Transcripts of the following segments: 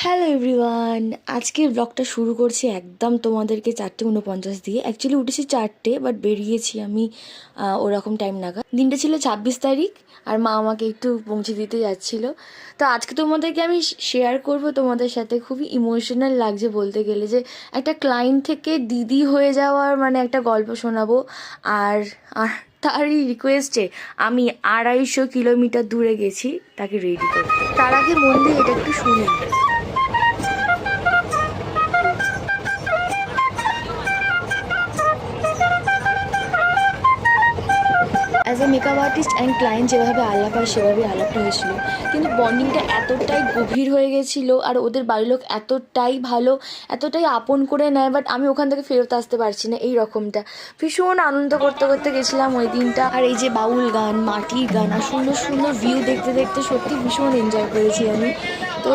Hello everyone, আজকের ব্লগটা শুরু করছি একদম তোমাদেরকে 4:49 দিয়ে। অ্যাকচুয়ালি উঠেছি 4টে, বাট বেরিয়েছি আমি ওরকম টাইম নাগাদ। দিনটা ছিল 26 তারিখ, আর মা আমাকে একটু পৌঁছে দিতে যাচ্ছিলো। তো আজকে তোমাদেরকে আমি শেয়ার করব তোমাদের সাথে। খুবই ইমোশনাল লাগছে বলতে গেলে, যে একটা ক্লায়েন্ট থেকে দিদি হয়ে যাওয়ার মানে একটা গল্প শোনাবো। আর তারই রিকোয়েস্টে আমি 250 কিলোমিটার দূরে গেছি তাকে রেডি করতে। তার আগে মন দিয়ে এটা একটু শুনে। As a makeup artist and client যেভাবে আলাপ হয় সেভাবে আলাপটা হয়েছিল, কিন্তু বন্ডিংটা এতটাই গভীর হয়ে গেছিলো, আর ওদের বাড়ির লোক এতটাই ভালো, এতটাই আপন করে নেয়। বাট আমি ওখান থেকে ফেরত আসতে পারছি না, এই রকমটা। ভীষণ আনন্দ করতে করতে গেছিলাম ওই দিনটা। আর এই যে বাউল গান, মাটির গান, আর সুন্দর সুন্দর ভিউ দেখতে দেখতে সত্যি ভীষণ এনজয় করেছি আমি। তো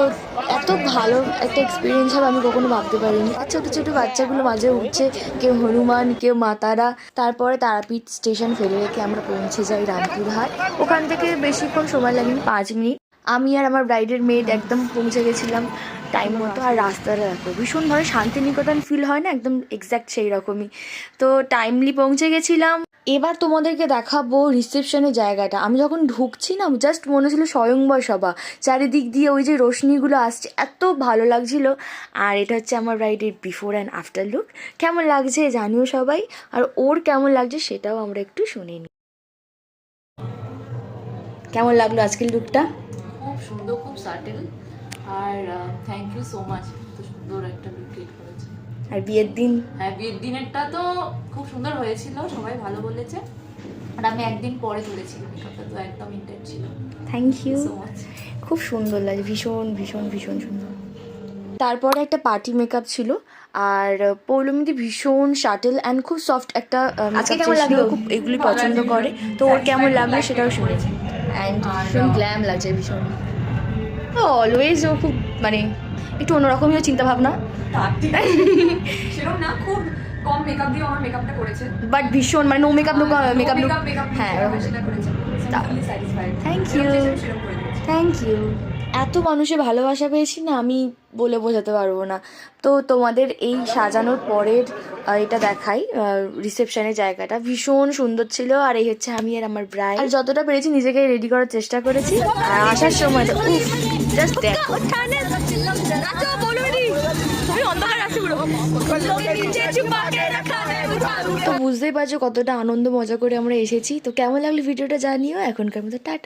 এত ভালো একটা এক্সপিরিয়েন্স হবে আমি কখনো ভাবতে পারিনি। ছোটো ছোটো বাচ্চাগুলো মাঝে উঠছে, কেউ হনুমান, কেউ মাতারা। তারপরে তারাপীঠ স্টেশন ফেলে রেখে আমরা পৌঁছে যাই রামপুরহাট। ওখান থেকে বেশিক্ষণ সময় লাগেনি, 5 মিনিট। আমি আর আমার ব্রাইডের মেড একদম পৌঁছে গেছিলাম টাইম মতো। আর রাস্তাটা দেখো, ভীষণভাবে শান্তিনিকেতন ফিল হয় না, একদম এক্স্যাক্ট সেই রকমই। তো টাইমলি পৌঁছে গেছিলাম। এবার তোমাদেরকে দেখাবো রিসেপশনের জায়গাটা। আমি যখন ঢুকছি না, জাস্ট মনে হচ্ছিল স্বয়ংবর সভা। চারিদিক দিয়ে ওই যে রোশনিগুলো আসছে, এত ভালো লাগছিল। আর এটা হচ্ছে আমার ব্রাইডের বিফোর অ্যান্ড আফটার লুক। কেমন লাগছে জানিও সবাই, আর ওর কেমন লাগছে সেটাও আমরা একটু শুনে নিই। কেমন লাগলো আজকের লুকটা? খুব সুন্দর, খুব সাটেল। আর থ্যাংক ইউ সো মাচ, এত সুন্দর একটা লুক ক্রিয়েট করেছে। আর বিয়ের দিন? হ্যাঁ, বিয়ের দিনেরটা তো খুব সুন্দর হয়েছিল, সবাই ভালো বলেছে। আর আমি একদিন পরে তুলেছি মেকআপটা, তো একদম ইন্টেন্ট ছিল। Thank you so much. খুব সুন্দর লাগে, ভীষণ ভীষণ ভীষণ সুন্দর। তারপরে একটা পার্টি মেকআপ ছিল, আর পৌলমিদি ভীষণ শাটেল অ্যান্ড খুব সফট একটা মেকআপ ছিল, খুব এগুলি পছন্দ করে। তো ওর কেমন লাগলো সেটাও শুনেছি। অ্যান্ড ভীষণ গ্ল্যাম লাগছে, ভীষণ। অলওয়েজ ও খুব মানে একটু অন্যরকমই চিন্তা ভাবনা, সেরকম না, খুব কম মেকআপ দিয়ে আমার মেকআপটা করেছে, বাট ভীষণ মানে নো মেকআপ মেকআপ লুক। হ্যাঁ, সেটা করেছে। Thank you, thank you. এত মানুষের ভালোবাসা পেয়েছি না, আমি বলে বোঝাতে পারবো না। তো তোমাদের এই সাজানোর পরের এটা দেখাই। রিসেপশনের জায়গাটা ভীষণ সুন্দর ছিল। আর এই হচ্ছে আমি আর আমার ব্রাইড। আর যতটা পেরেছি নিজেকে রেডি করার চেষ্টা করেছি। আর আসার সময় জাস্ট দেখো, তো বুঝতেই পারছো কতটা আনন্দ মজা করে আমরা এসেছি। তো কেমন লাগলো ভিডিওটা জানিও। এখনকার মতো টাটা।